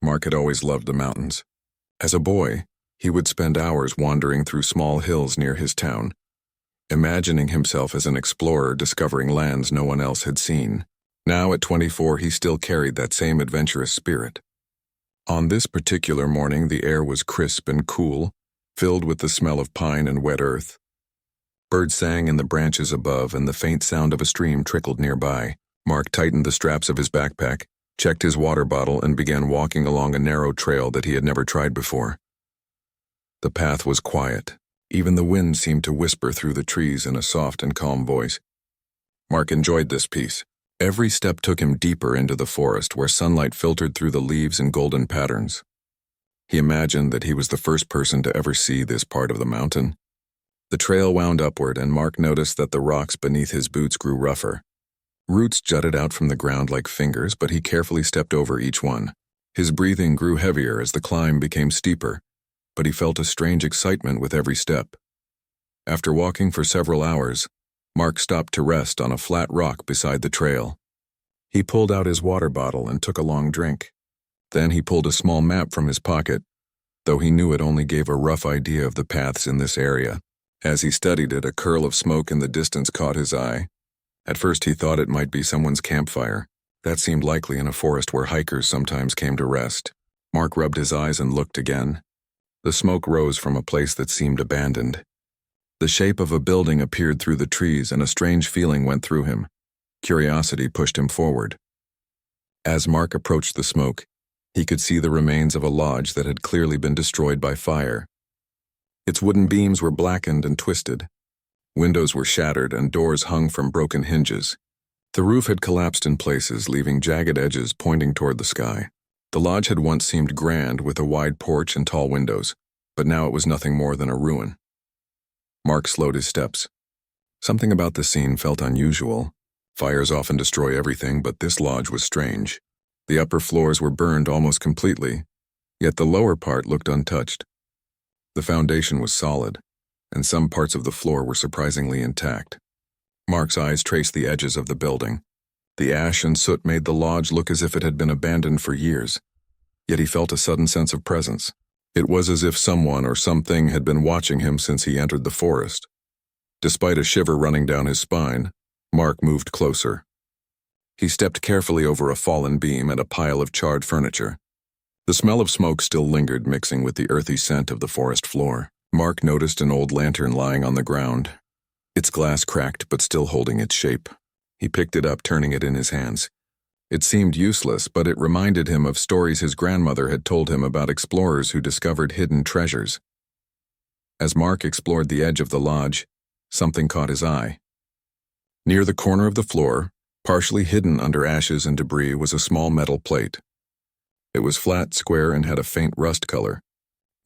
Mark had always loved the mountains. As a boy, he would spend hours wandering through small hills near his town, imagining himself as an explorer discovering lands no one else had seen. Now at 24, he still carried that same adventurous spirit. On this particular morning, the air was crisp and cool, filled with the smell of pine and wet earth. Birds sang in the branches above, and the faint sound of a stream trickled nearby. Mark tightened the straps of his backpack, checked his water bottle, and began walking along a narrow trail that he had never tried before. The path was quiet. Even the wind seemed to whisper through the trees in a soft and calm voice. Mark enjoyed this peace. Every step took him deeper into the forest, where sunlight filtered through the leaves in golden patterns. He imagined that he was the first person to ever see this part of the mountain. The trail wound upward, and Mark noticed that the rocks beneath his boots grew rougher. Roots jutted out from the ground like fingers, but he carefully stepped over each one. His breathing grew heavier as the climb became steeper, but he felt a strange excitement with every step. After walking for several hours, Mark stopped to rest on a flat rock beside the trail. He pulled out his water bottle and took a long drink. Then he pulled a small map from his pocket, though he knew it only gave a rough idea of the paths in this area. As he studied it, a curl of smoke in the distance caught his eye. At first he thought it might be someone's campfire. That seemed likely in a forest where hikers sometimes came to rest. Mark rubbed his eyes and looked again. The smoke rose from a place that seemed abandoned. The shape of a building appeared through the trees, and a strange feeling went through him. Curiosity pushed him forward. As Mark approached the smoke, he could see the remains of a lodge that had clearly been destroyed by fire. Its wooden beams were blackened and twisted. Windows were shattered and doors hung from broken hinges. The roof had collapsed in places, leaving jagged edges pointing toward the sky. The lodge had once seemed grand, with a wide porch and tall windows, but now it was nothing more than a ruin. Mark slowed his steps. Something about the scene felt unusual. Fires often destroy everything, but this lodge was strange. The upper floors were burned almost completely, yet the lower part looked untouched. The foundation was solid, and some parts of the floor were surprisingly intact. Mark's eyes traced the edges of the building. The ash and soot made the lodge look as if it had been abandoned for years, yet he felt a sudden sense of presence. It was as if someone or something had been watching him since he entered the forest. Despite a shiver running down his spine, Mark moved closer. He stepped carefully over a fallen beam and a pile of charred furniture. The smell of smoke still lingered, mixing with the earthy scent of the forest floor. Mark noticed an old lantern lying on the ground, its glass cracked but still holding its shape. He picked it up, turning it in his hands. It seemed useless, but it reminded him of stories his grandmother had told him about explorers who discovered hidden treasures. As Mark explored the edge of the lodge, something caught his eye. Near the corner of the floor, partially hidden under ashes and debris, was a small metal plate. It was flat, square, and had a faint rust color.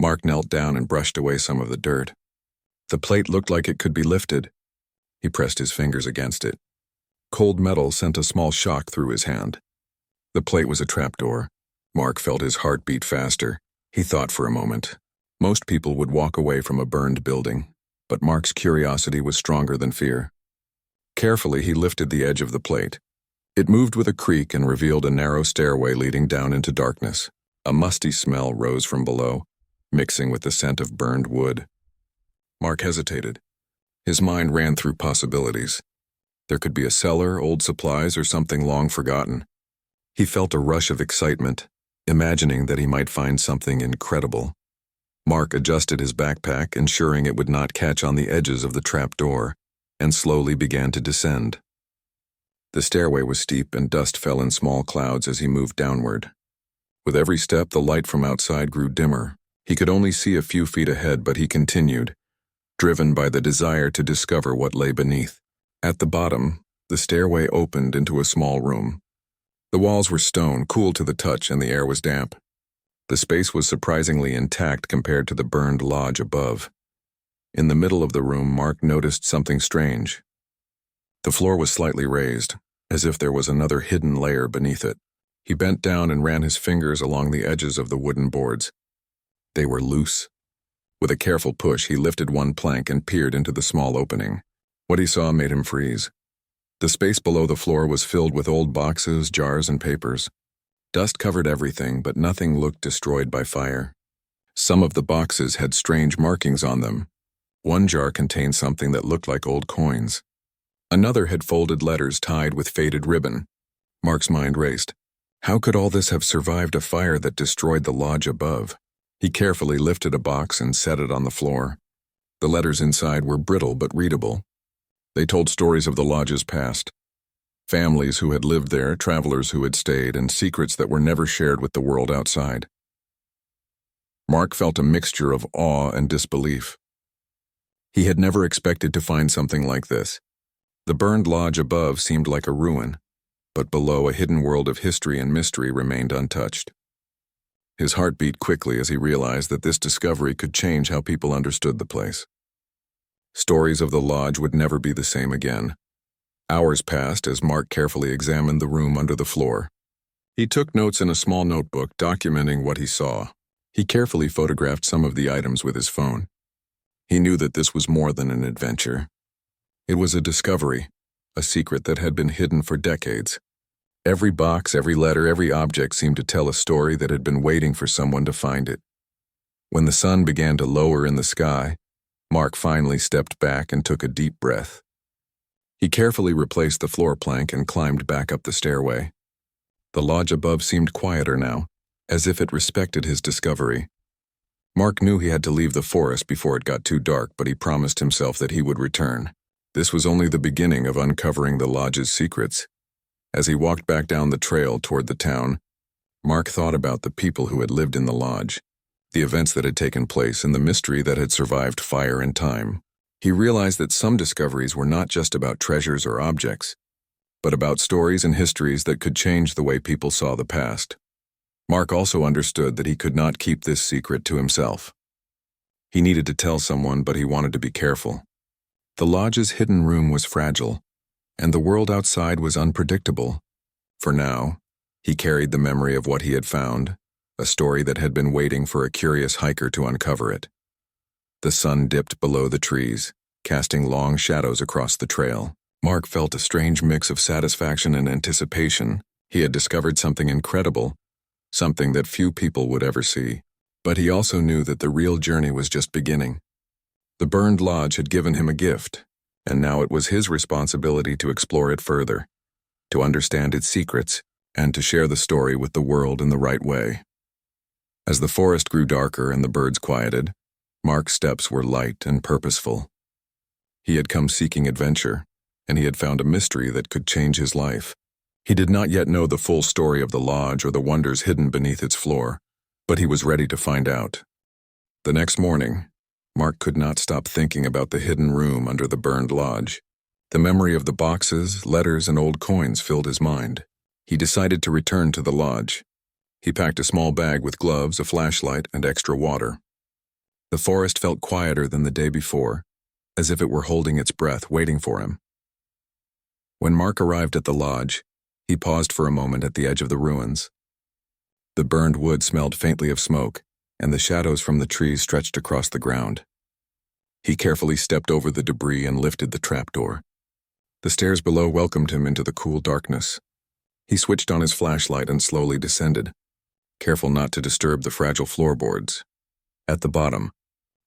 Mark knelt down and brushed away some of the dirt. The plate looked like it could be lifted. He pressed his fingers against it. Cold metal sent a small shock through his hand. The plate was a trapdoor. Mark felt his heart beat faster. He thought for a moment. Most people would walk away from a burned building, but Mark's curiosity was stronger than fear. Carefully, he lifted the edge of the plate. It moved with a creak and revealed a narrow stairway leading down into darkness. A musty smell rose from below, mixing with the scent of burned wood. Mark hesitated. His mind ran through possibilities. There could be a cellar, old supplies, or something long forgotten. He felt a rush of excitement, imagining that he might find something incredible. Mark adjusted his backpack, ensuring it would not catch on the edges of the trap door, and slowly began to descend. The stairway was steep, and dust fell in small clouds as he moved downward. With every step, the light from outside grew dimmer. He could only see a few feet ahead, but he continued, driven by the desire to discover what lay beneath. At the bottom, the stairway opened into a small room. The walls were stone, cool to the touch, and the air was damp. The space was surprisingly intact compared to the burned lodge above. In the middle of the room, Mark noticed something strange. The floor was slightly raised, as if there was another hidden layer beneath it. He bent down and ran his fingers along the edges of the wooden boards. They were loose. With a careful push, he lifted one plank and peered into the small opening. What he saw made him freeze. The space below the floor was filled with old boxes, jars, and papers. Dust covered everything, but nothing looked destroyed by fire. Some of the boxes had strange markings on them. One jar contained something that looked like old coins. Another had folded letters tied with faded ribbon. Mark's mind raced. How could all this have survived a fire that destroyed the lodge above? He carefully lifted a box and set it on the floor. The letters inside were brittle but readable. They told stories of the lodge's past. Families who had lived there, travelers who had stayed, and secrets that were never shared with the world outside. Mark felt a mixture of awe and disbelief. He had never expected to find something like this. The burned lodge above seemed like a ruin, but below a hidden world of history and mystery remained untouched. His heart beat quickly as he realized that this discovery could change how people understood the place. Stories of the lodge would never be the same again. Hours passed as Mark carefully examined the room under the floor. He took notes in a small notebook documenting what he saw. He carefully photographed some of the items with his phone. He knew that this was more than an adventure. It was a discovery, a secret that had been hidden for decades. Every box, every letter, every object seemed to tell a story that had been waiting for someone to find it. When the sun began to lower in the sky, Mark finally stepped back and took a deep breath. He carefully replaced the floor plank and climbed back up the stairway. The lodge above seemed quieter now, as if it respected his discovery. Mark knew he had to leave the forest before it got too dark, but he promised himself that he would return. This was only the beginning of uncovering the lodge's secrets. As he walked back down the trail toward the town, Mark thought about the people who had lived in the lodge, the events that had taken place, and the mystery that had survived fire and time. He realized that some discoveries were not just about treasures or objects, but about stories and histories that could change the way people saw the past. Mark also understood that he could not keep this secret to himself. He needed to tell someone, but he wanted to be careful. The lodge's hidden room was fragile, and the world outside was unpredictable. For now, he carried the memory of what he had found, a story that had been waiting for a curious hiker to uncover it. The sun dipped below the trees, casting long shadows across the trail. Mark felt a strange mix of satisfaction and anticipation. He had discovered something incredible, something that few people would ever see. But he also knew that the real journey was just beginning. The burned lodge had given him a gift, and now it was his responsibility to explore it further, to understand its secrets, and to share the story with the world in the right way. As the forest grew darker and the birds quieted, Mark's steps were light and purposeful. He had come seeking adventure, and he had found a mystery that could change his life. He did not yet know the full story of the lodge or the wonders hidden beneath its floor, but he was ready to find out. The next morning, Mark could not stop thinking about the hidden room under the burned lodge. The memory of the boxes, letters, and old coins filled his mind. He decided to return to the lodge. He packed a small bag with gloves, a flashlight, and extra water. The forest felt quieter than the day before, as if it were holding its breath, waiting for him. When Mark arrived at the lodge, he paused for a moment at the edge of the ruins. The burned wood smelled faintly of smoke, and the shadows from the trees stretched across the ground. He carefully stepped over the debris and lifted the trapdoor. The stairs below welcomed him into the cool darkness. He switched on his flashlight and slowly descended, careful not to disturb the fragile floorboards. At the bottom,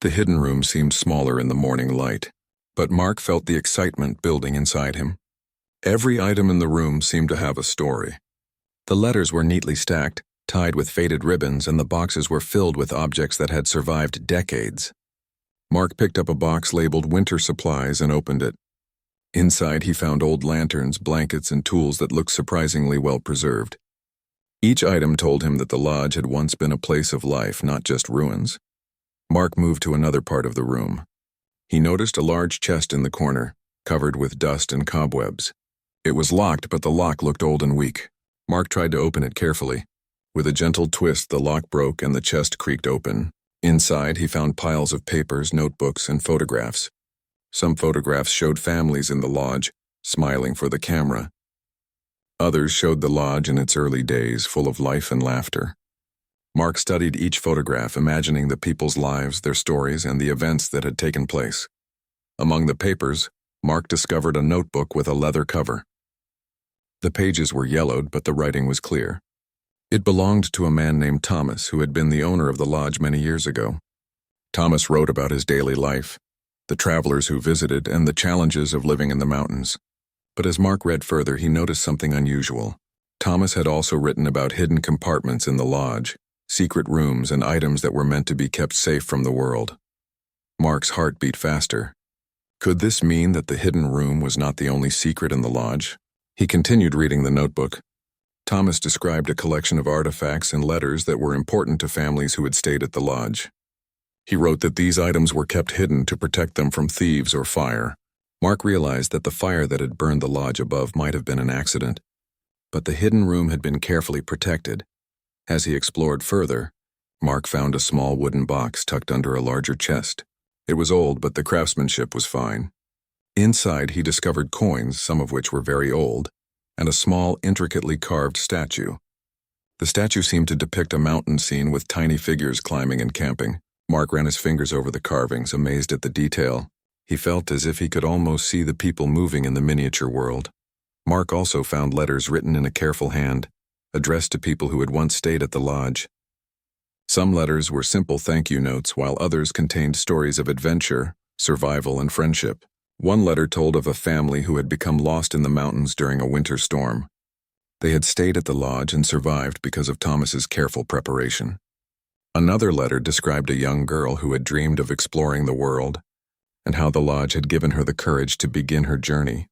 the hidden room seemed smaller in the morning light, but Mark felt the excitement building inside him. Every item in the room seemed to have a story. The letters were neatly stacked, tied with faded ribbons, and the boxes were filled with objects that had survived decades. Mark picked up a box labeled Winter Supplies and opened it. Inside, he found old lanterns, blankets, and tools that looked surprisingly well preserved. Each item told him that the lodge had once been a place of life, not just ruins. Mark moved to another part of the room. He noticed a large chest in the corner, covered with dust and cobwebs. It was locked, but the lock looked old and weak. Mark tried to open it carefully. With a gentle twist, the lock broke and the chest creaked open. Inside, he found piles of papers, notebooks, and photographs. Some photographs showed families in the lodge, smiling for the camera. Others showed the lodge in its early days, full of life and laughter. Mark studied each photograph, imagining the people's lives, their stories, and the events that had taken place. Among the papers, Mark discovered a notebook with a leather cover. The pages were yellowed, but the writing was clear. It belonged to a man named Thomas who had been the owner of the lodge many years ago. Thomas wrote about his daily life, the travelers who visited, and the challenges of living in the mountains. But as Mark read further, he noticed something unusual. Thomas had also written about hidden compartments in the lodge, secret rooms, and items that were meant to be kept safe from the world. Mark's heart beat faster. Could this mean that the hidden room was not the only secret in the lodge? He continued reading the notebook. Thomas described a collection of artifacts and letters that were important to families who had stayed at the lodge. He wrote that these items were kept hidden to protect them from thieves or fire. Mark realized that the fire that had burned the lodge above might have been an accident, but the hidden room had been carefully protected. As he explored further, Mark found a small wooden box tucked under a larger chest. It was old, but the craftsmanship was fine. Inside, he discovered coins, some of which were very old, and a small, intricately carved statue. The statue seemed to depict a mountain scene with tiny figures climbing and camping. Mark ran his fingers over the carvings, amazed at the detail. He felt as if he could almost see the people moving in the miniature world. Mark also found letters written in a careful hand, addressed to people who had once stayed at the lodge. Some letters were simple thank you notes, while others contained stories of adventure, survival, and friendship. One letter told of a family who had become lost in the mountains during a winter storm. They had stayed at the lodge and survived because of Thomas's careful preparation. Another letter described a young girl who had dreamed of exploring the world, and how the lodge had given her the courage to begin her journey.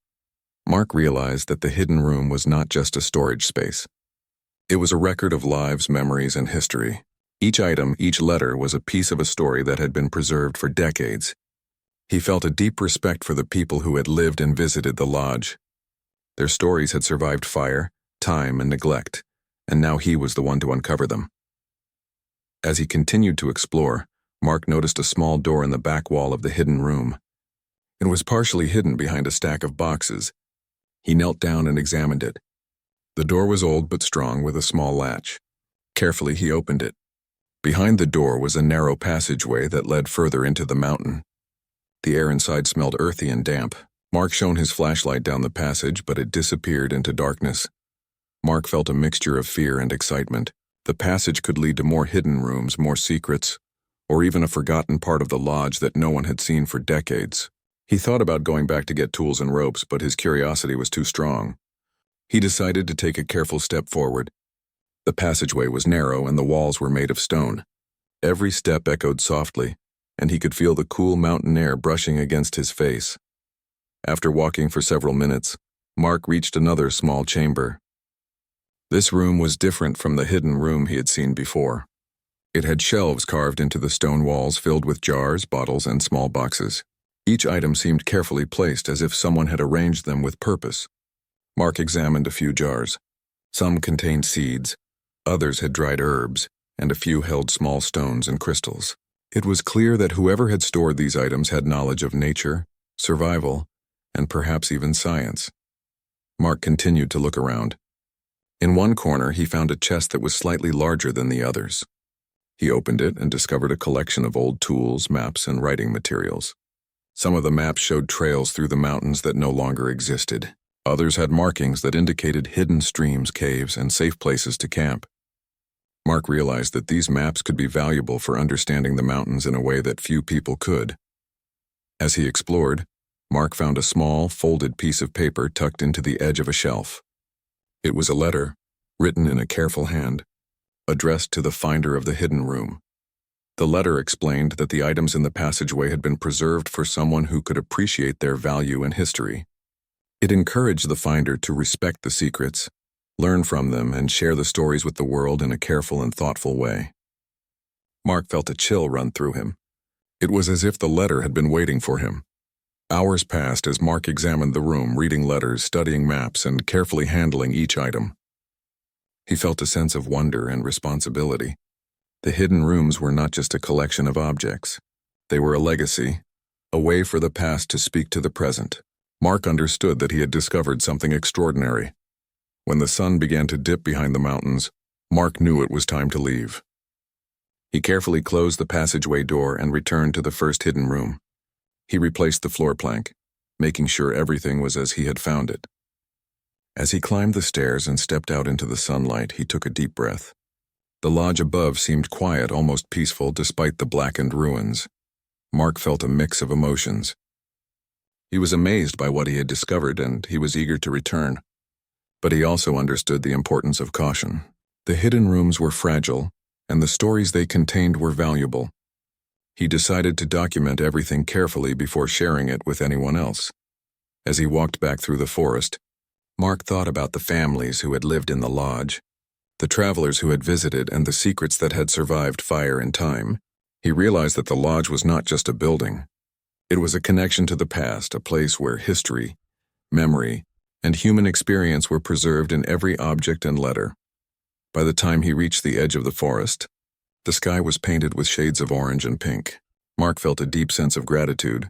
Mark realized that the hidden room was not just a storage space. It was a record of lives, memories, and history. Each item, each letter, was a piece of a story that had been preserved for decades. He felt a deep respect for the people who had lived and visited the lodge. Their stories had survived fire, time, and neglect, and now he was the one to uncover them. As he continued to explore, Mark noticed a small door in the back wall of the hidden room. It was partially hidden behind a stack of boxes. He knelt down and examined it. The door was old but strong, with a small latch. Carefully, he opened it. Behind the door was a narrow passageway that led further into the mountain. The air inside smelled earthy and damp. Mark shone his flashlight down the passage, but it disappeared into darkness. Mark felt a mixture of fear and excitement. The passage could lead to more hidden rooms, more secrets, or even a forgotten part of the lodge that no one had seen for decades. He thought about going back to get tools and ropes, but his curiosity was too strong. He decided to take a careful step forward. The passageway was narrow and the walls were made of stone. Every step echoed softly, and he could feel the cool mountain air brushing against his face. After walking for several minutes, Mark reached another small chamber. This room was different from the hidden room he had seen before. It had shelves carved into the stone walls filled with jars, bottles, and small boxes. Each item seemed carefully placed, as if someone had arranged them with purpose. Mark examined a few jars. Some contained seeds, others had dried herbs, and a few held small stones and crystals. It was clear that whoever had stored these items had knowledge of nature, survival, and perhaps even science. Mark continued to look around. In one corner, he found a chest that was slightly larger than the others. He opened it and discovered a collection of old tools, maps, and writing materials. Some of the maps showed trails through the mountains that no longer existed. Others had markings that indicated hidden streams, caves, and safe places to camp. Mark realized that these maps could be valuable for understanding the mountains in a way that few people could. As he explored, Mark found a small, folded piece of paper tucked into the edge of a shelf. It was a letter, written in a careful hand, addressed to the finder of the hidden room. The letter explained that the items in the passageway had been preserved for someone who could appreciate their value and history. It encouraged the finder to respect the secrets, learn from them, and share the stories with the world in a careful and thoughtful way. Mark felt a chill run through him. It was as if the letter had been waiting for him. Hours passed as Mark examined the room, reading letters, studying maps, and carefully handling each item. He felt a sense of wonder and responsibility. The hidden rooms were not just a collection of objects. They were a legacy, a way for the past to speak to the present. Mark understood that he had discovered something extraordinary. When the sun began to dip behind the mountains, Mark knew it was time to leave. He carefully closed the passageway door and returned to the first hidden room. He replaced the floor plank, making sure everything was as he had found it. As he climbed the stairs and stepped out into the sunlight, he took a deep breath. The lodge above seemed quiet, almost peaceful, despite the blackened ruins. Mark felt a mix of emotions. He was amazed by what he had discovered, and he was eager to return. But he also understood the importance of caution. The hidden rooms were fragile, and the stories they contained were valuable. He decided to document everything carefully before sharing it with anyone else. As he walked back through the forest, Mark thought about the families who had lived in the lodge, the travelers who had visited, and the secrets that had survived fire and time. He realized that the lodge was not just a building. It was a connection to the past, a place where history, memory, and human experience were preserved in every object and letter. By the time he reached the edge of the forest, the sky was painted with shades of orange and pink. Mark felt a deep sense of gratitude.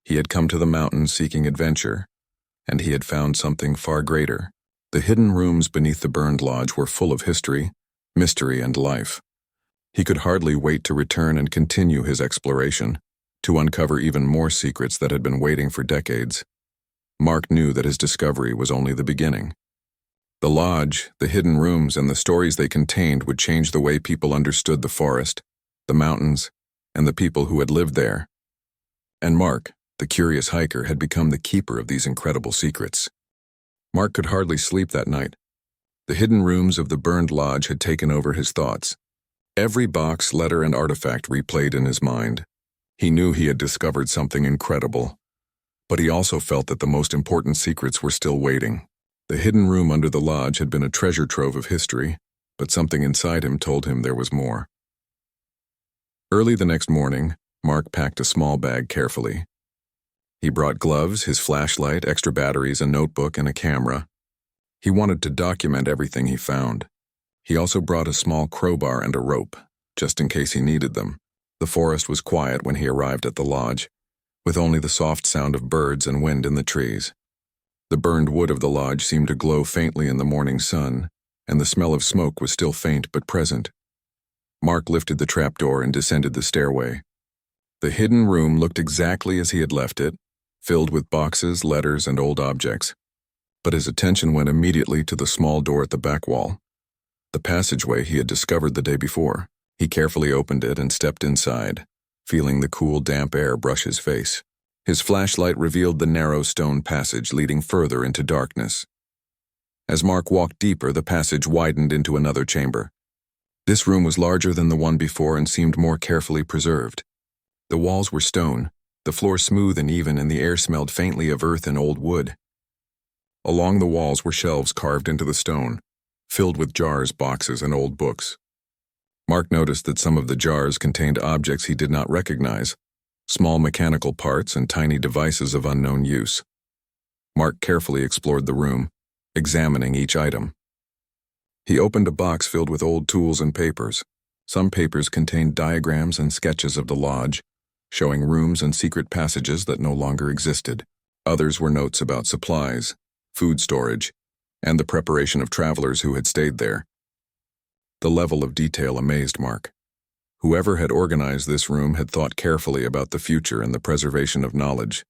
He had come to the mountains seeking adventure, and he had found something far greater. The hidden rooms beneath the burned lodge were full of history, mystery, and life. He could hardly wait to return and continue his exploration, to uncover even more secrets that had been waiting for decades. Mark knew that his discovery was only the beginning. The lodge, the hidden rooms, and the stories they contained would change the way people understood the forest, the mountains, and the people who had lived there. And Mark, the curious hiker, had become the keeper of these incredible secrets. Mark could hardly sleep that night. The hidden rooms of the burned lodge had taken over his thoughts. Every box, letter, and artifact replayed in his mind. He knew he had discovered something incredible, but he also felt that the most important secrets were still waiting. The hidden room under the lodge had been a treasure trove of history, but something inside him told him there was more. Early the next morning, Mark packed a small bag carefully. He brought gloves, his flashlight, extra batteries, a notebook, and a camera. He wanted to document everything he found. He also brought a small crowbar and a rope, just in case he needed them. The forest was quiet when he arrived at the lodge, with only the soft sound of birds and wind in the trees. The burned wood of the lodge seemed to glow faintly in the morning sun, and the smell of smoke was still faint but present. Mark lifted the trapdoor and descended the stairway. The hidden room looked exactly as he had left it, filled with boxes, letters, and old objects. But his attention went immediately to the small door at the back wall, the passageway he had discovered the day before. He carefully opened it and stepped inside, feeling the cool, damp air brush his face. His flashlight revealed the narrow stone passage leading further into darkness. As Mark walked deeper, the passage widened into another chamber. This room was larger than the one before and seemed more carefully preserved. The walls were stone, the floor smooth and even, and the air smelled faintly of earth and old wood. Along the walls were shelves carved into the stone, filled with jars, boxes, and old books. Mark noticed that some of the jars contained objects he did not recognize, small mechanical parts and tiny devices of unknown use. Mark carefully explored the room, examining each item. He opened a box filled with old tools and papers. Some papers contained diagrams and sketches of the lodge, showing rooms and secret passages that no longer existed. Others were notes about supplies, food storage, and the preparation of travelers who had stayed there. The level of detail amazed Mark. Whoever had organized this room had thought carefully about the future and the preservation of knowledge.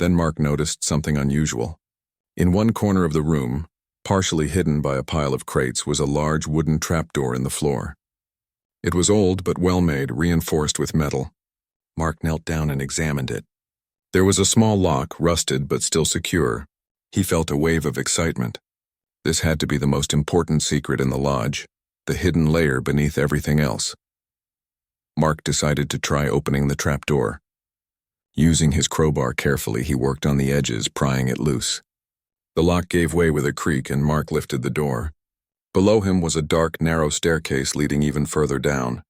Then Mark noticed something unusual. In one corner of the room, partially hidden by a pile of crates, was a large wooden trapdoor in the floor. It was old but well-made, reinforced with metal. Mark knelt down and examined it. There was a small lock, rusted but still secure. He felt a wave of excitement. This had to be the most important secret in the lodge, the hidden layer beneath everything else. Mark decided to try opening the trapdoor. Using his crowbar carefully, he worked on the edges, prying it loose. The lock gave way with a creak, and Mark lifted the door. Below him was a dark, narrow staircase leading even further down.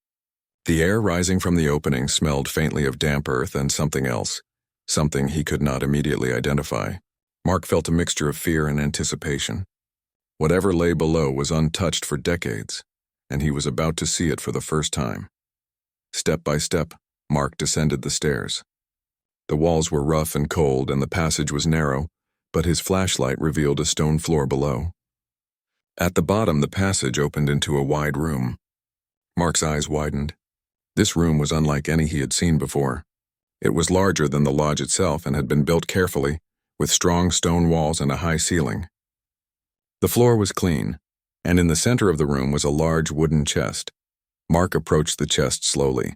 The air rising from the opening smelled faintly of damp earth and something else, something he could not immediately identify. Mark felt a mixture of fear and anticipation. Whatever lay below was untouched for decades, and he was about to see it for the first time. Step by step, Mark descended the stairs. The walls were rough and cold, and the passage was narrow, but his flashlight revealed a stone floor below. At the bottom, the passage opened into a wide room. Mark's eyes widened. This room was unlike any he had seen before. It was larger than the lodge itself and had been built carefully, with strong stone walls and a high ceiling. The floor was clean, and in the center of the room was a large wooden chest. Mark approached the chest slowly.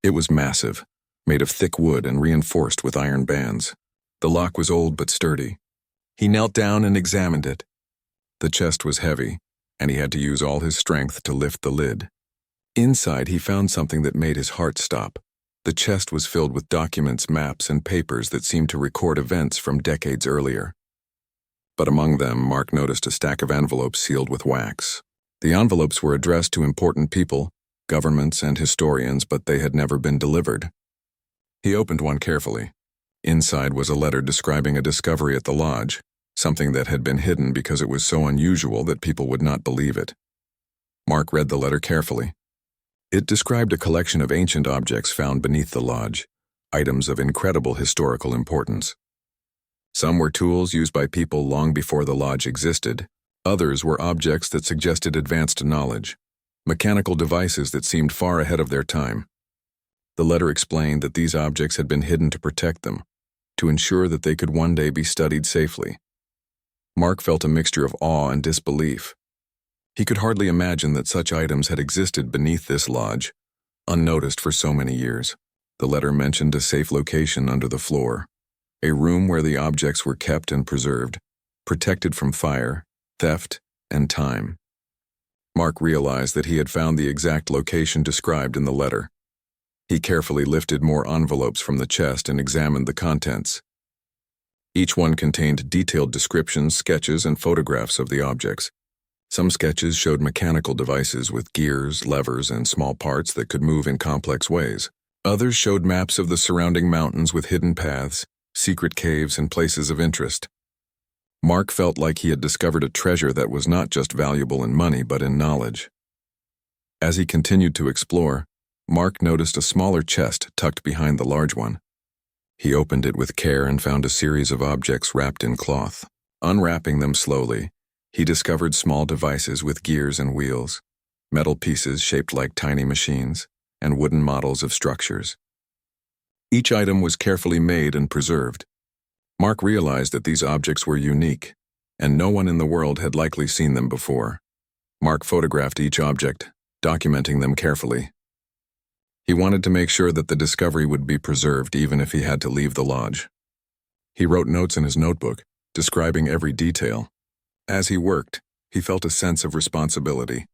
It was massive, made of thick wood and reinforced with iron bands. The lock was old but sturdy. He knelt down and examined it. The chest was heavy, and he had to use all his strength to lift the lid. Inside, he found something that made his heart stop. The chest was filled with documents, maps, and papers that seemed to record events from decades earlier. But among them, Mark noticed a stack of envelopes sealed with wax. The envelopes were addressed to important people, governments, and historians, but they had never been delivered. He opened one carefully. Inside was a letter describing a discovery at the lodge, something that had been hidden because it was so unusual that people would not believe it. Mark read the letter carefully. It described a collection of ancient objects found beneath the lodge, items of incredible historical importance. Some were tools used by people long before the lodge existed. Others were objects that suggested advanced knowledge, mechanical devices that seemed far ahead of their time. The letter explained that these objects had been hidden to protect them, to ensure that they could one day be studied safely. Mark felt a mixture of awe and disbelief. He could hardly imagine that such items had existed beneath this lodge, unnoticed for so many years. The letter mentioned a safe location under the floor, a room where the objects were kept and preserved, protected from fire, theft, and time. Mark realized that he had found the exact location described in the letter. He carefully lifted more envelopes from the chest and examined the contents. Each one contained detailed descriptions, sketches, and photographs of the objects. Some sketches showed mechanical devices with gears, levers, and small parts that could move in complex ways. Others showed maps of the surrounding mountains with hidden paths, secret caves, and places of interest. Mark felt like he had discovered a treasure that was not just valuable in money but in knowledge. As he continued to explore, Mark noticed a smaller chest tucked behind the large one. He opened it with care and found a series of objects wrapped in cloth. Unwrapping them slowly, he discovered small devices with gears and wheels, metal pieces shaped like tiny machines, and wooden models of structures. Each item was carefully made and preserved. Mark realized that these objects were unique, and no one in the world had likely seen them before. Mark photographed each object, documenting them carefully. He wanted to make sure that the discovery would be preserved even if he had to leave the lodge. He wrote notes in his notebook, describing every detail. As he worked, he felt a sense of responsibility.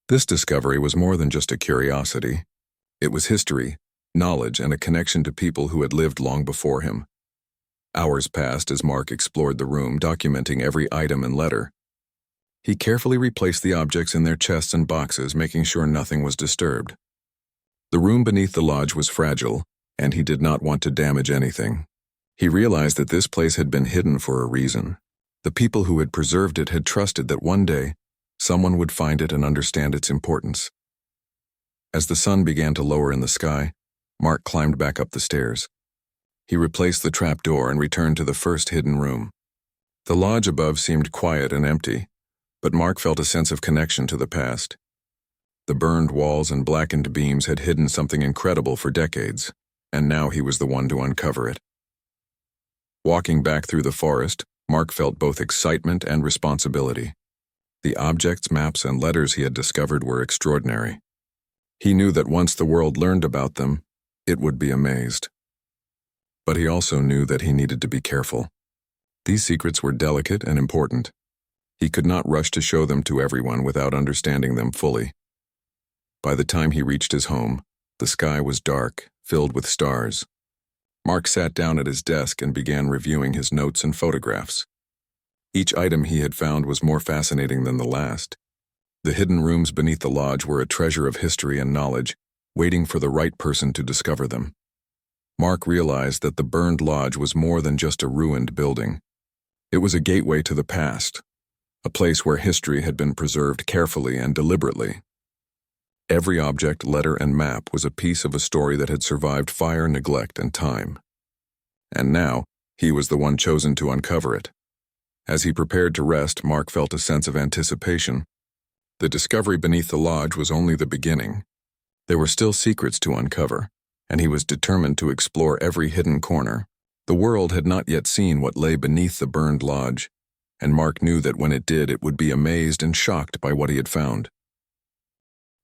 This discovery was more than just a curiosity. It was history, knowledge, and a connection to people who had lived long before him. Hours passed as Mark explored the room, documenting every item and letter. He carefully replaced the objects in their chests and boxes, making sure nothing was disturbed. The room beneath the lodge was fragile, and he did not want to damage anything. He realized that this place had been hidden for a reason. The people who had preserved it had trusted that one day, someone would find it and understand its importance. As the sun began to lower in the sky, Mark climbed back up the stairs. He replaced the trap door and returned to the first hidden room. The lodge above seemed quiet and empty, but Mark felt a sense of connection to the past. The burned walls and blackened beams had hidden something incredible for decades, and now he was the one to uncover it. Walking back through the forest, Mark felt both excitement and responsibility. The objects, maps, and letters he had discovered were extraordinary. He knew that once the world learned about them, it would be amazed. But he also knew that he needed to be careful. These secrets were delicate and important. He could not rush to show them to everyone without understanding them fully. By the time he reached his home, the sky was dark, filled with stars. Mark sat down at his desk and began reviewing his notes and photographs. Each item he had found was more fascinating than the last. The hidden rooms beneath the lodge were a treasure of history and knowledge, waiting for the right person to discover them. Mark realized that the burned lodge was more than just a ruined building. It was a gateway to the past, a place where history had been preserved carefully and deliberately. Every object, letter, and map was a piece of a story that had survived fire, neglect, and time. And now, he was the one chosen to uncover it. As he prepared to rest, Mark felt a sense of anticipation. The discovery beneath the lodge was only the beginning. There were still secrets to uncover, and he was determined to explore every hidden corner. The world had not yet seen what lay beneath the burned lodge, and Mark knew that when it did, it would be amazed and shocked by what he had found.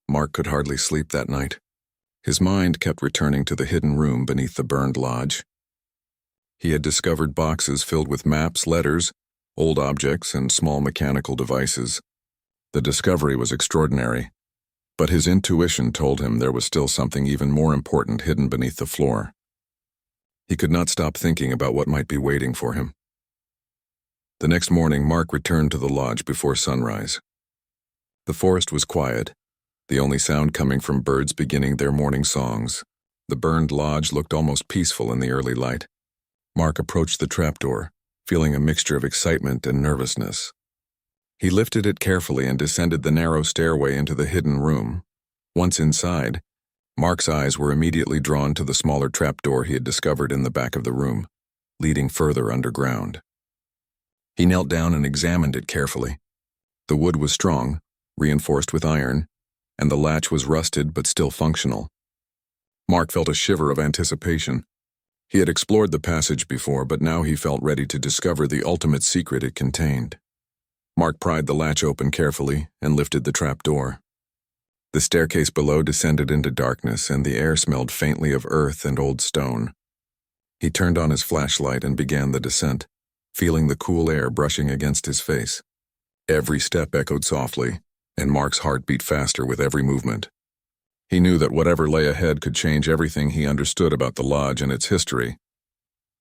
Mark could hardly sleep that night. His mind kept returning to the hidden room beneath the burned lodge. He had discovered boxes filled with maps, letters, old objects, and small mechanical devices. The discovery was extraordinary, but his intuition told him there was still something even more important hidden beneath the floor. He could not stop thinking about what might be waiting for him. The next morning, Mark returned to the lodge before sunrise. The forest was quiet, the only sound coming from birds beginning their morning songs. The burned lodge looked almost peaceful in the early light. Mark approached the trapdoor, feeling a mixture of excitement and nervousness. He lifted it carefully and descended the narrow stairway into the hidden room. Once inside, Mark's eyes were immediately drawn to the smaller trapdoor he had discovered in the back of the room, leading further underground. He knelt down and examined it carefully. The wood was strong, reinforced with iron, and the latch was rusted but still functional. Mark felt a shiver of anticipation. He had explored the passage before, but now he felt ready to discover the ultimate secret it contained. Mark pried the latch open carefully and lifted the trapdoor. The staircase below descended into darkness, and the air smelled faintly of earth and old stone. He turned on his flashlight and began the descent, feeling the cool air brushing against his face. Every step echoed softly, and Mark's heart beat faster with every movement. He knew that whatever lay ahead could change everything he understood about the lodge and its history.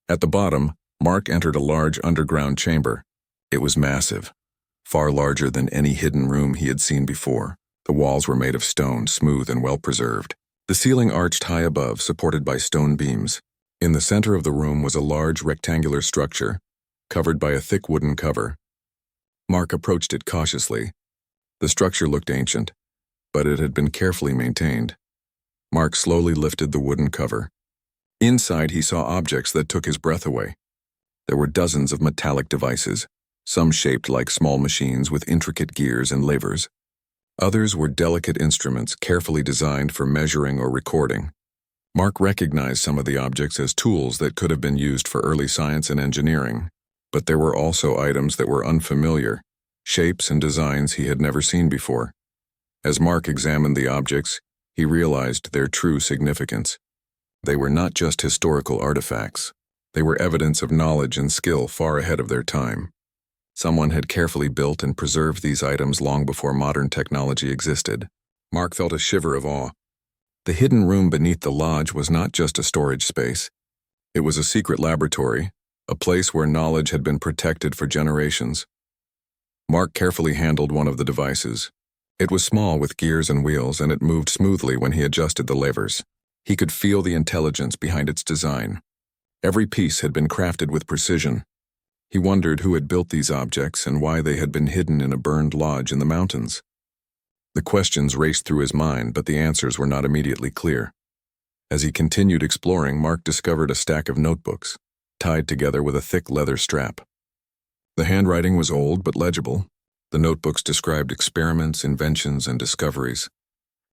At the bottom, Mark entered a large underground chamber. It was massive, far larger than any hidden room he had seen before. The walls were made of stone, smooth and well-preserved. The ceiling arched high above, supported by stone beams. In the center of the room was a large rectangular structure, covered by a thick wooden cover. Mark approached it cautiously. The structure looked ancient, but it had been carefully maintained. Mark slowly lifted the wooden cover. Inside, he saw objects that took his breath away. There were dozens of metallic devices, some shaped like small machines with intricate gears and levers. Others were delicate instruments carefully designed for measuring or recording. Mark recognized some of the objects as tools that could have been used for early science and engineering, but there were also items that were unfamiliar, shapes and designs he had never seen before. As Mark examined the objects, he realized their true significance. They were not just historical artifacts. They were evidence of knowledge and skill far ahead of their time. Someone had carefully built and preserved these items long before modern technology existed. Mark felt a shiver of awe. The hidden room beneath the lodge was not just a storage space. It was a secret laboratory, a place where knowledge had been protected for generations. Mark carefully handled one of the devices. It was small with gears and wheels, and it moved smoothly when he adjusted the levers. He could feel the intelligence behind its design. Every piece had been crafted with precision. He wondered who had built these objects and why they had been hidden in a burned lodge in the mountains. The questions raced through his mind, but the answers were not immediately clear. As he continued exploring, Mark discovered a stack of notebooks, tied together with a thick leather strap. The handwriting was old but legible. The notebooks described experiments, inventions, and discoveries.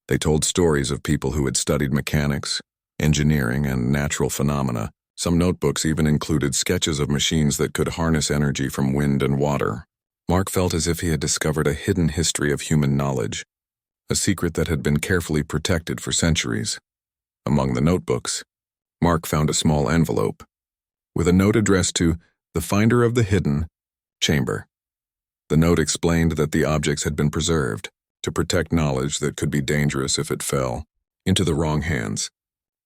They told stories of people who had studied mechanics, engineering, and natural phenomena. Some notebooks even included sketches of machines that could harness energy from wind and water. Mark felt as if he had discovered a hidden history of human knowledge, a secret that had been carefully protected for centuries. Among the notebooks, Mark found a small envelope with a note addressed to the finder of the hidden chamber. The note explained that the objects had been preserved to protect knowledge that could be dangerous if it fell into the wrong hands.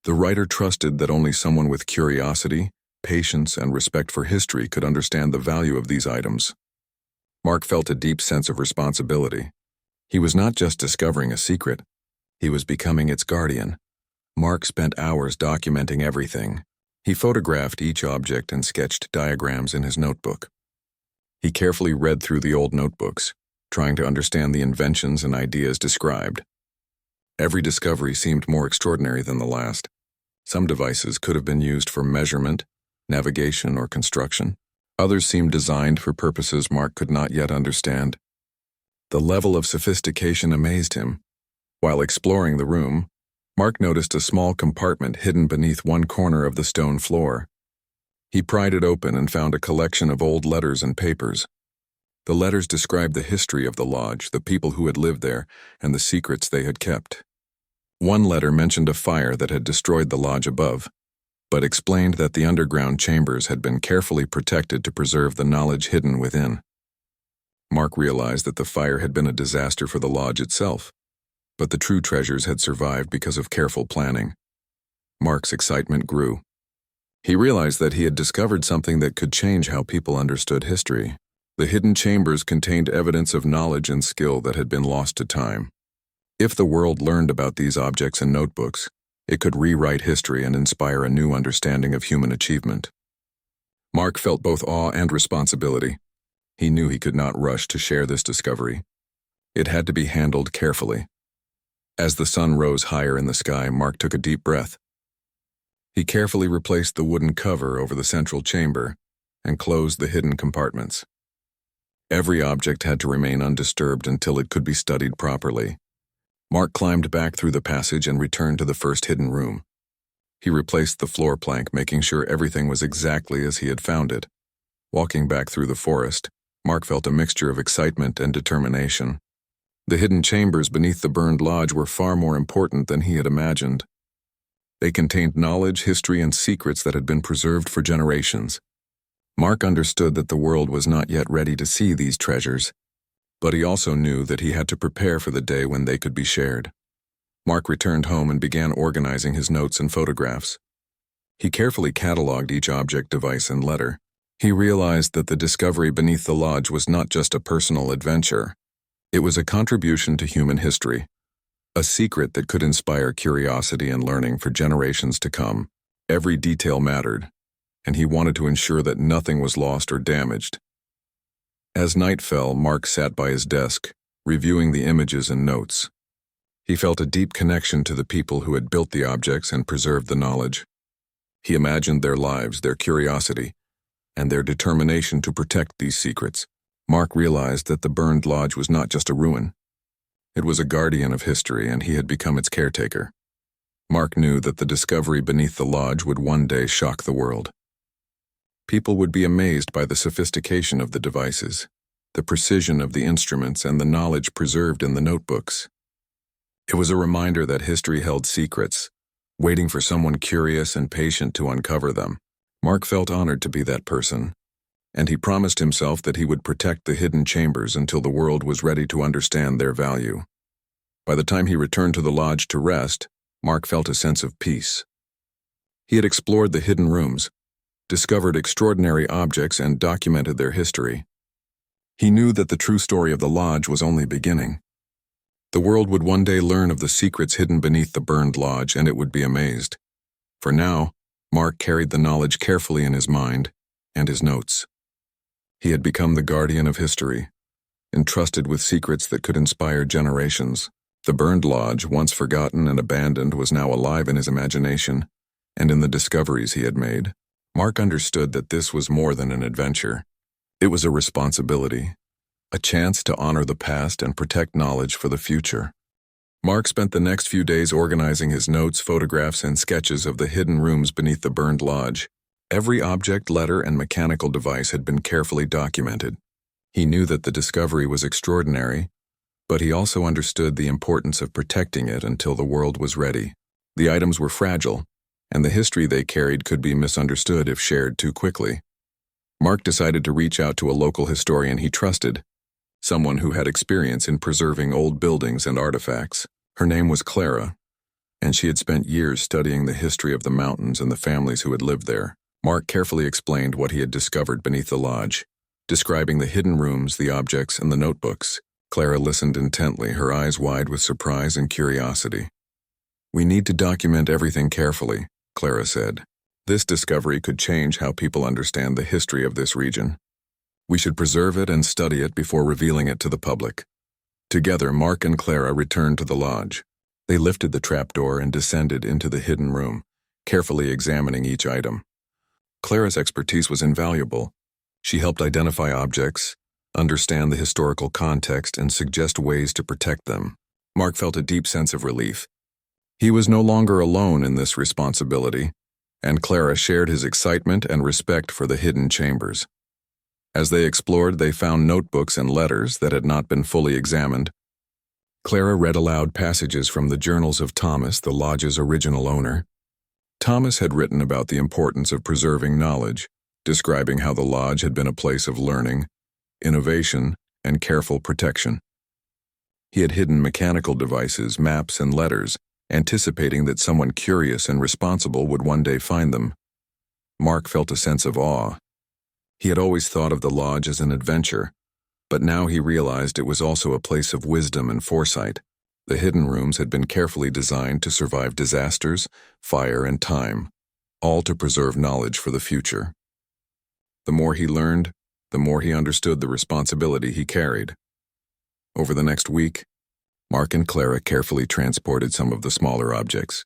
The writer trusted that only someone with curiosity, patience, and respect for history could understand the value of these items. Mark felt a deep sense of responsibility. He was not just discovering a secret, he was becoming its guardian. Mark spent hours documenting everything. He photographed each object and sketched diagrams in his notebook. He carefully read through the old notebooks, trying to understand the inventions and ideas described. Every discovery seemed more extraordinary than the last. Some devices could have been used for measurement, navigation, or construction. Others seemed designed for purposes Mark could not yet understand. The level of sophistication amazed him. While exploring the room, Mark noticed a small compartment hidden beneath one corner of the stone floor. He pried it open and found a collection of old letters and papers. The letters described the history of the lodge, the people who had lived there, and the secrets they had kept. One letter mentioned a fire that had destroyed the lodge above, but explained that the underground chambers had been carefully protected to preserve the knowledge hidden within. Mark realized that the fire had been a disaster for the lodge itself, but the true treasures had survived because of careful planning. Mark's excitement grew. He realized that he had discovered something that could change how people understood history. The hidden chambers contained evidence of knowledge and skill that had been lost to time. If the world learned about these objects and notebooks, it could rewrite history and inspire a new understanding of human achievement. Mark felt both awe and responsibility. He knew he could not rush to share this discovery. It had to be handled carefully. As the sun rose higher in the sky, Mark took a deep breath. He carefully replaced the wooden cover over the central chamber and closed the hidden compartments. Every object had to remain undisturbed until it could be studied properly. Mark climbed back through the passage and returned to the first hidden room. He replaced the floor plank, making sure everything was exactly as he had found it. Walking back through the forest, Mark felt a mixture of excitement and determination. The hidden chambers beneath the burned lodge were far more important than he had imagined. They contained knowledge, history, and secrets that had been preserved for generations. Mark understood that the world was not yet ready to see these treasures, but he also knew that he had to prepare for the day when they could be shared. Mark returned home and began organizing his notes and photographs. He carefully cataloged each object, device, and letter. He realized that the discovery beneath the lodge was not just a personal adventure. It was a contribution to human history, a secret that could inspire curiosity and learning for generations to come. Every detail mattered, and he wanted to ensure that nothing was lost or damaged. As night fell, Mark sat by his desk, reviewing the images and notes. He felt a deep connection to the people who had built the objects and preserved the knowledge. He imagined their lives, their curiosity, and their determination to protect these secrets. Mark realized that the burned lodge was not just a ruin. It was a guardian of history, and he had become its caretaker. Mark knew that the discovery beneath the lodge would one day shock the world. People would be amazed by the sophistication of the devices, the precision of the instruments, and the knowledge preserved in the notebooks. It was a reminder that history held secrets, waiting for someone curious and patient to uncover them. Mark felt honored to be that person, and he promised himself that he would protect the hidden chambers until the world was ready to understand their value. By the time he returned to the lodge to rest, Mark felt a sense of peace. He had explored the hidden rooms, discovered extraordinary objects, and documented their history. He knew that the true story of the lodge was only beginning. The world would one day learn of the secrets hidden beneath the burned lodge, and it would be amazed. For now, Mark carried the knowledge carefully in his mind and his notes. He had become the guardian of history, entrusted with secrets that could inspire generations. The burned lodge, once forgotten and abandoned, was now alive in his imagination and in the discoveries he had made. Mark understood that this was more than an adventure. It was a responsibility, a chance to honor the past and protect knowledge for the future. Mark spent the next few days organizing his notes, photographs, and sketches of the hidden rooms beneath the burned lodge. Every object, letter, and mechanical device had been carefully documented. He knew that the discovery was extraordinary, but he also understood the importance of protecting it until the world was ready. The items were fragile, and the history they carried could be misunderstood if shared too quickly. Mark decided to reach out to a local historian he trusted, someone who had experience in preserving old buildings and artifacts. Her name was Clara, and she had spent years studying the history of the mountains and the families who had lived there. Mark carefully explained what he had discovered beneath the lodge, describing the hidden rooms, the objects, and the notebooks. Clara listened intently, her eyes wide with surprise and curiosity. "We need to document everything carefully," Clara said. "This discovery could change how people understand the history of this region. We should preserve it and study it before revealing it to the public." Together, Mark and Clara returned to the lodge. They lifted the trapdoor and descended into the hidden room, carefully examining each item. Clara's expertise was invaluable. She helped identify objects, understand the historical context, and suggest ways to protect them. Mark felt a deep sense of relief. He was no longer alone in this responsibility, and Clara shared his excitement and respect for the hidden chambers. As they explored, they found notebooks and letters that had not been fully examined. Clara read aloud passages from the journals of Thomas, the lodge's original owner. Thomas had written about the importance of preserving knowledge, describing how the lodge had been a place of learning, innovation, and careful protection. He had hidden mechanical devices, maps, and letters, anticipating that someone curious and responsible would one day find them. Mark felt a sense of awe. He had always thought of the lodge as an adventure, but now he realized it was also a place of wisdom and foresight. The hidden rooms had been carefully designed to survive disasters, fire, and time, all to preserve knowledge for the future. The more he learned, the more he understood the responsibility he carried. Over the next week, Mark and Clara carefully transported some of the smaller objects,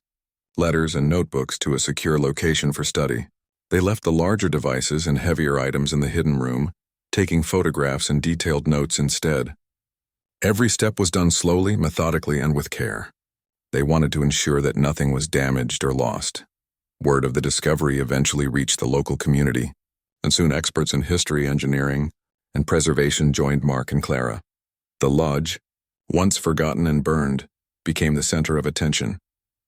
letters and notebooks, to a secure location for study. They left the larger devices and heavier items in the hidden room, taking photographs and detailed notes instead. Every step was done slowly, methodically, and with care. They wanted to ensure that nothing was damaged or lost. Word of the discovery eventually reached the local community, and soon experts in history, engineering, and preservation joined Mark and Clara. The lodge, once forgotten and burned, became the center of attention.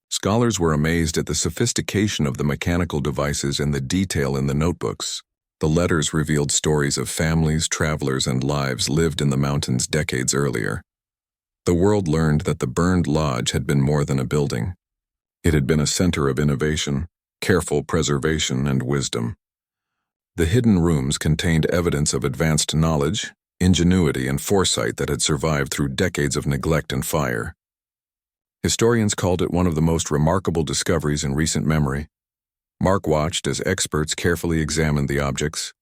Scholars were amazed at the sophistication of the mechanical devices and the detail in the notebooks. The letters revealed stories of families, travelers, and lives lived in the mountains decades earlier. The world learned that the burned lodge had been more than a building. It had been a center of innovation, careful preservation, and wisdom. The hidden rooms contained evidence of advanced knowledge, ingenuity, and foresight that had survived through decades of neglect and fire. Historians called it one of the most remarkable discoveries in recent memory. Mark watched as experts carefully examined the objects.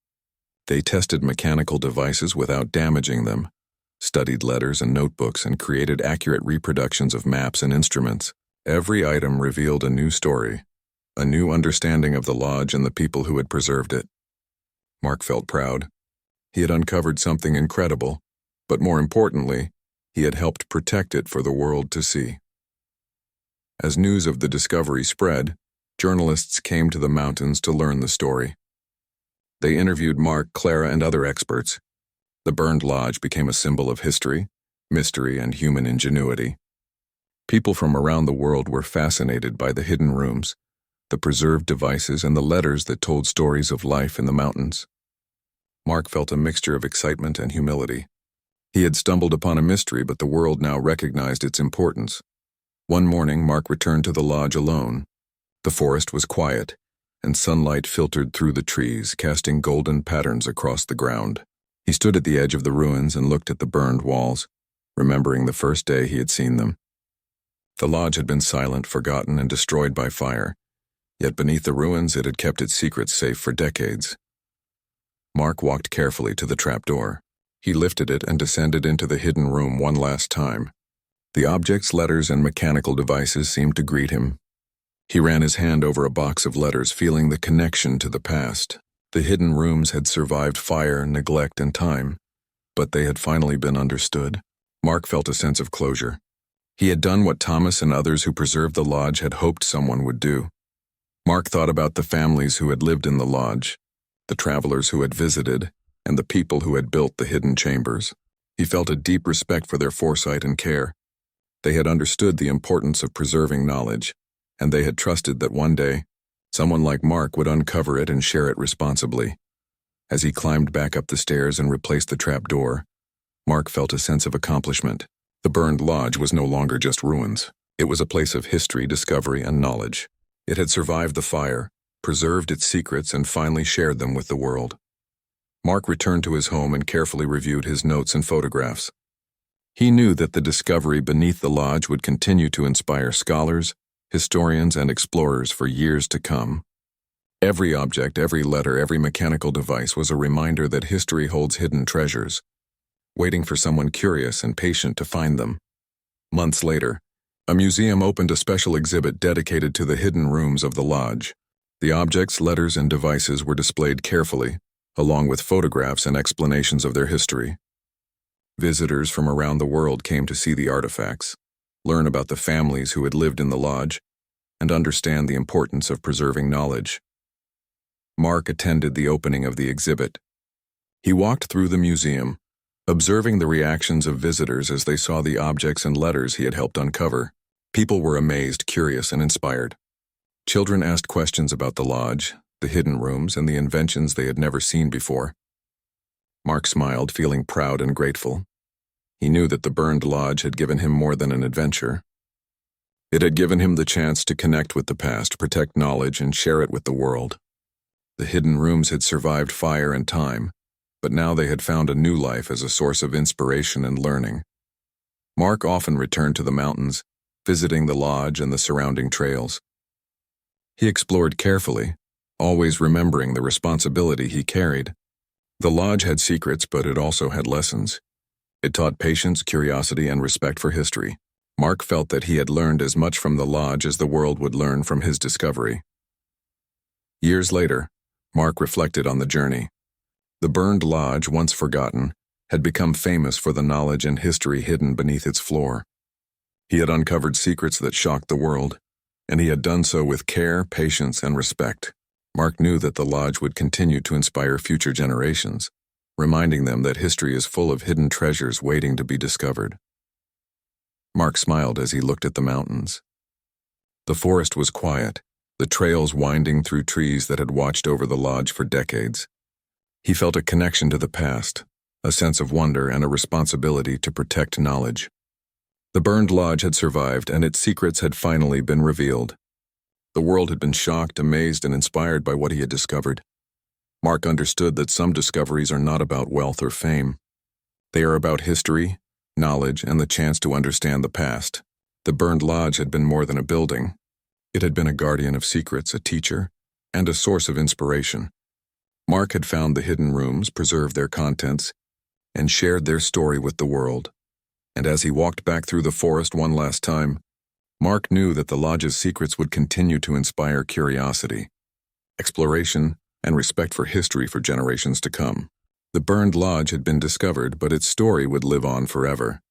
They tested mechanical devices without damaging them, studied letters and notebooks, and created accurate reproductions of maps and instruments. Every item revealed a new story, a new understanding of the lodge and the people who had preserved it. Mark felt proud. He had uncovered something incredible, but more importantly, he had helped protect it for the world to see. As news of the discovery spread, journalists came to the mountains to learn the story. They interviewed Mark, Clara, and other experts. The burned lodge became a symbol of history, mystery, and human ingenuity. People from around the world were fascinated by the hidden rooms, the preserved devices, and the letters that told stories of life in the mountains. Mark felt a mixture of excitement and humility. He had stumbled upon a mystery, but the world now recognized its importance. One morning, Mark returned to the lodge alone. The forest was quiet, and sunlight filtered through the trees, casting golden patterns across the ground. He stood at the edge of the ruins and looked at the burned walls, remembering the first day he had seen them. The lodge had been silent, forgotten, and destroyed by fire, yet beneath the ruins it had kept its secrets safe for decades. Mark walked carefully to the trapdoor. He lifted it and descended into the hidden room one last time. The objects, letters, and mechanical devices seemed to greet him. He ran his hand over a box of letters, feeling the connection to the past. The hidden rooms had survived fire, neglect, and time, but they had finally been understood. Mark felt a sense of closure. He had done what Thomas and others who preserved the lodge had hoped someone would do. Mark thought about the families who had lived in the lodge, the travelers who had visited, and the people who had built the hidden chambers. He felt a deep respect for their foresight and care. They had understood the importance of preserving knowledge, and they had trusted that one day, someone like Mark would uncover it and share it responsibly. As he climbed back up the stairs and replaced the trapdoor, Mark felt a sense of accomplishment. The burned lodge was no longer just ruins. It was a place of history, discovery, and knowledge. It had survived the fire, preserved its secrets, and finally shared them with the world. Mark returned to his home and carefully reviewed his notes and photographs. He knew that the discovery beneath the lodge would continue to inspire scholars, historians, and explorers for years to come. Every object, every letter, every mechanical device was a reminder that history holds hidden treasures, waiting for someone curious and patient to find them. Months later, a museum opened a special exhibit dedicated to the hidden rooms of the lodge. The objects, letters, and devices were displayed carefully, along with photographs and explanations of their history. Visitors from around the world came to see the artifacts, learn about the families who had lived in the lodge, and understand the importance of preserving knowledge. Mark attended the opening of the exhibit. He walked through the museum, observing the reactions of visitors as they saw the objects and letters he had helped uncover. People were amazed, curious, and inspired. Children asked questions about the lodge, the hidden rooms, and the inventions they had never seen before. Mark smiled, feeling proud and grateful. He knew that the burned lodge had given him more than an adventure. It had given him the chance to connect with the past, protect knowledge, and share it with the world. The hidden rooms had survived fire and time, but now they had found a new life as a source of inspiration and learning. Mark often returned to the mountains, visiting the lodge and the surrounding trails. He explored carefully, always remembering the responsibility he carried. The lodge had secrets, but it also had lessons. It taught patience, curiosity, and respect for history. Mark felt that he had learned as much from the lodge as the world would learn from his discovery. Years later, Mark reflected on the journey. The burned lodge, once forgotten, had become famous for the knowledge and history hidden beneath its floor. He had uncovered secrets that shocked the world, and he had done so with care, patience, and respect. Mark knew that the lodge would continue to inspire future generations, reminding them that history is full of hidden treasures waiting to be discovered. Mark smiled as he looked at the mountains. The forest was quiet, the trails winding through trees that had watched over the lodge for decades. He felt a connection to the past, a sense of wonder and a responsibility to protect knowledge. The burned lodge had survived, and its secrets had finally been revealed. The world had been shocked, amazed, and inspired by what he had discovered. Mark understood that some discoveries are not about wealth or fame. They are about history, knowledge, and the chance to understand the past. The burned lodge had been more than a building. It had been a guardian of secrets, a teacher, and a source of inspiration. Mark had found the hidden rooms, preserved their contents, and shared their story with the world. And as he walked back through the forest one last time, Mark knew that the lodge's secrets would continue to inspire curiosity, exploration, and respect for history for generations to come. The burned lodge had been discovered, but its story would live on forever.